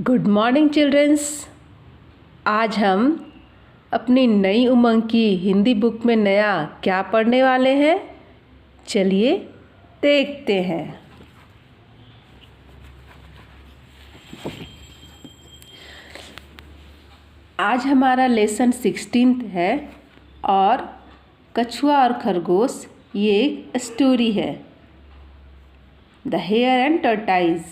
Good morning children's. आज हम अपनी नई उमंग की हिंदी बुक में नया क्या पढ़ने वाले हैं, चलिए देखते हैं। आज हमारा लेसन 16 है और कछुआ और खरगोश ये एक स्टोरी है। The hare and tortoise.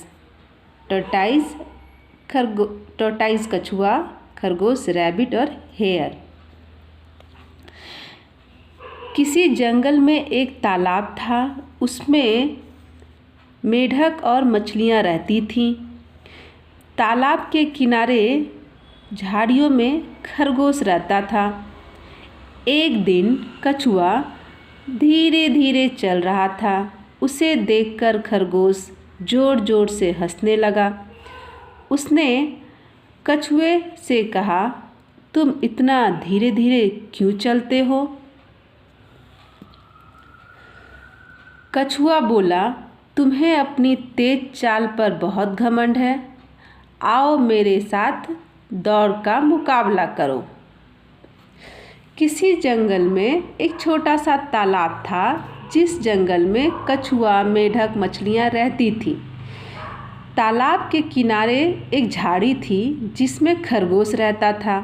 Tortoise कछुआ, खरगोश रैबिट और हेयर। किसी जंगल में एक तालाब था, उसमें मेढक और मछलियाँ रहती थीं। तालाब के किनारे झाड़ियों में खरगोश रहता था। एक दिन कछुआ धीरे धीरे चल रहा था। उसे देखकर खरगोश जोर जोर से हंसने लगा। उसने कछुए से कहा, तुम इतना धीरे धीरे क्यों चलते हो? कछुआ बोला, तुम्हें अपनी तेज चाल पर बहुत घमंड है। आओ मेरे साथ दौड़ का मुकाबला करो। किसी जंगल में एक छोटा सा तालाब था, जिस जंगल में कछुआ, मेढक, मछलियाँ रहती थीं। तालाब के किनारे एक झाड़ी थी, जिसमें खरगोश रहता था।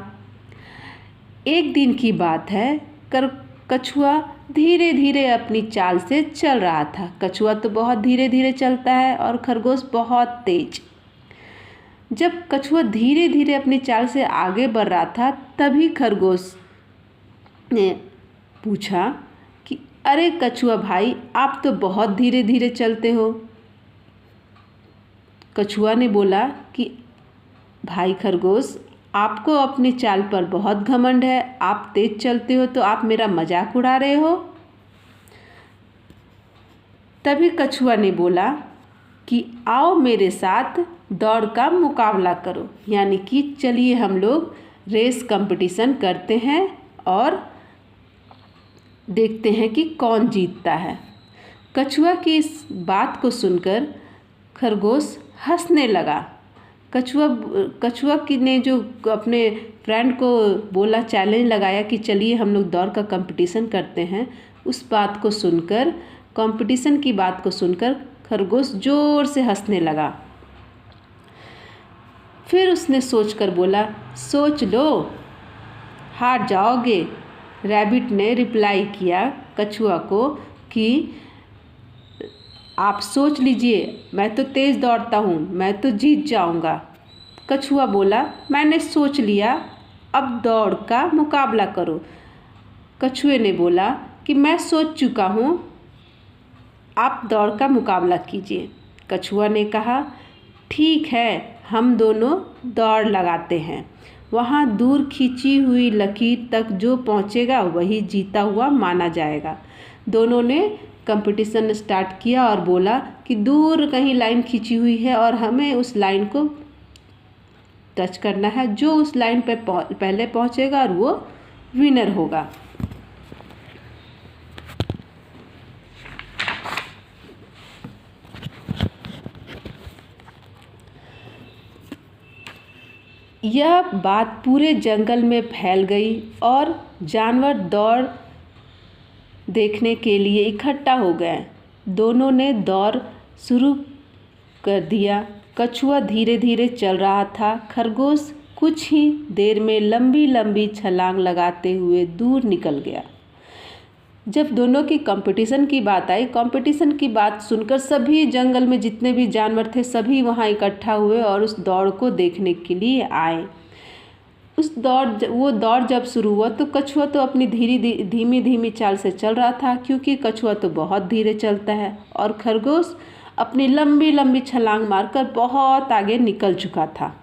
एक दिन की बात है, कछुआ धीरे धीरे अपनी चाल से चल रहा था। कछुआ तो बहुत धीरे धीरे चलता है और खरगोश बहुत तेज। जब कछुआ धीरे धीरे अपनी चाल से आगे बढ़ रहा था, तभी खरगोश ने पूछा कि अरे कछुआ भाई, आप तो बहुत धीरे धीरे चलते हो। कछुआ ने बोला कि भाई खरगोश, आपको अपनी चाल पर बहुत घमंड है। आप तेज चलते हो तो आप मेरा मजाक उड़ा रहे हो। तभी कछुआ ने बोला कि आओ मेरे साथ दौड़ का मुकाबला करो, यानी कि चलिए हम लोग रेस कंपटीशन करते हैं और देखते हैं कि कौन जीतता है। कछुआ की इस बात को सुनकर खरगोश हंसने लगा। कछुआ ने जो अपने फ्रेंड को बोला, चैलेंज लगाया कि चलिए हम लोग दौड़ का कंपटीशन करते हैं, उस बात को सुनकर, कंपटीशन की बात को सुनकर खरगोश जोर से हंसने लगा। फिर उसने सोचकर बोला, सोच लो, हार जाओगे। रैबिट ने रिप्लाई किया कछुआ को कि आप सोच लीजिए, मैं तो तेज़ दौड़ता हूँ, मैं तो जीत जाऊँगा। कछुआ बोला, मैंने सोच लिया, अब दौड़ का मुकाबला करो। कछुए ने बोला कि मैं सोच चुका हूँ, आप दौड़ का मुकाबला कीजिए। कछुआ ने कहा, ठीक है, हम दोनों दौड़ लगाते हैं। वहाँ दूर खींची हुई लकीर तक जो पहुँचेगा वही जीता हुआ माना जाएगा। दोनों ने कंपटीशन स्टार्ट किया और बोला कि दूर कहीं लाइन खींची हुई है और हमें उस लाइन को टच करना है। जो उस लाइन पे पहले पहुंचेगा और वो विनर होगा। यह बात पूरे जंगल में फैल गई और जानवर दौड़ देखने के लिए इकट्ठा हो गए। दोनों ने दौड़ शुरू कर दिया। कछुआ धीरे धीरे चल रहा था। खरगोश कुछ ही देर में लंबी लंबी छलांग लगाते हुए दूर निकल गया। जब दोनों की कंपटीशन की बात आई, कंपटीशन की बात सुनकर सभी जंगल में जितने भी जानवर थे, सभी वहाँ इकट्ठा हुए और उस दौड़ को देखने के लिए आए। वो दौड़ जब शुरू हुआ तो कछुआ तो अपनी धीमी धीमी चाल से चल रहा था, क्योंकि कछुआ तो बहुत धीरे चलता है, और खरगोश अपनी लंबी लंबी छलांग मारकर बहुत आगे निकल चुका था।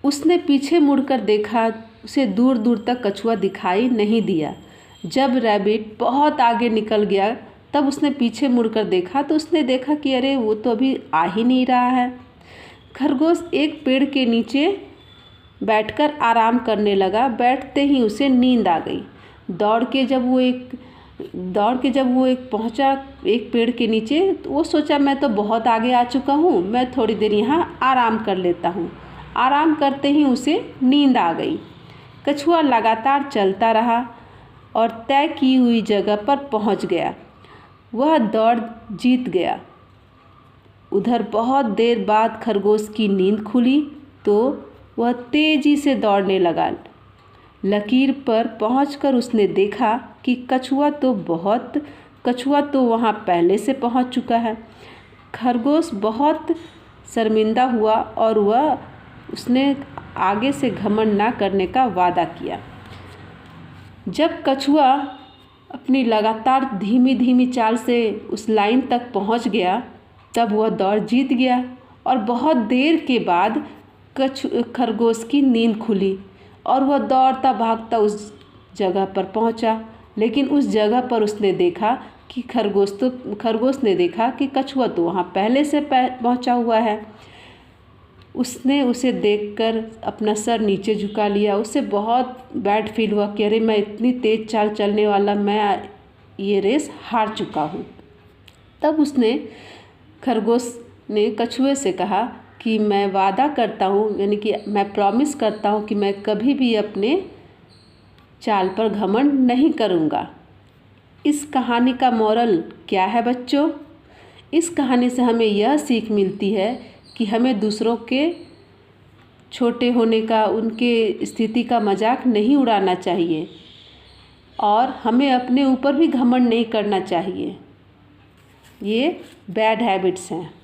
उसने पीछे मुड़कर देखा, उसे दूर दूर तक कछुआ दिखाई नहीं दिया। जब रैबिट बहुत आगे निकल गया, तब उसने पीछे मुड़कर देखा तो उसने देखा कि अरे वो तो अभी आ ही नहीं रहा है। खरगोश एक पेड़ के नीचे बैठकर आराम करने लगा। बैठते ही उसे नींद आ गई। दौड़ के जब वो एक दौड़ के जब वो पहुंचा एक पेड़ के नीचे, तो वो सोचा मैं तो बहुत आगे आ चुका हूँ, मैं थोड़ी देर यहाँ आराम कर लेता हूँ। आराम करते ही उसे नींद आ गई। कछुआ लगातार चलता रहा और तय की हुई जगह पर पहुँच गया। वह दौड़ जीत गया। उधर बहुत देर बाद खरगोश की नींद खुली तो वह तेजी से दौड़ने लगा। लकीर पर पहुंचकर उसने देखा कि कछुआ तो वहां पहले से पहुंच चुका है। खरगोश बहुत शर्मिंदा हुआ और उसने आगे से घमंड ना करने का वादा किया। जब कछुआ अपनी लगातार धीमी धीमी चाल से उस लाइन तक पहुंच गया, तब वह दौड़ जीत गया और बहुत देर के बाद खरगोश की नींद खुली और वह दौड़ता भागता उस जगह पर पहुंचा। लेकिन उस जगह पर उसने देखा कि खरगोश ने देखा कि कछुआ तो वहां पहले से पहुंचा हुआ है। उसने उसे देखकर अपना सर नीचे झुका लिया। उसे बहुत बैड फील हुआ कि अरे मैं इतनी तेज़ चाल चलने वाला, मैं ये रेस हार चुका हूँ। तब खरगोश ने कछुए से कहा कि मैं वादा करता हूँ, यानी कि मैं प्रॉमिस करता हूँ कि मैं कभी भी अपने चाल पर घमंड नहीं करूँगा। इस कहानी का मोरल क्या है बच्चों? इस कहानी से हमें यह सीख मिलती है कि हमें दूसरों के छोटे होने का, उनके स्थिति का मजाक नहीं उड़ाना चाहिए और हमें अपने ऊपर भी घमंड नहीं करना चाहिए। ये बैड हैबिट्स हैं।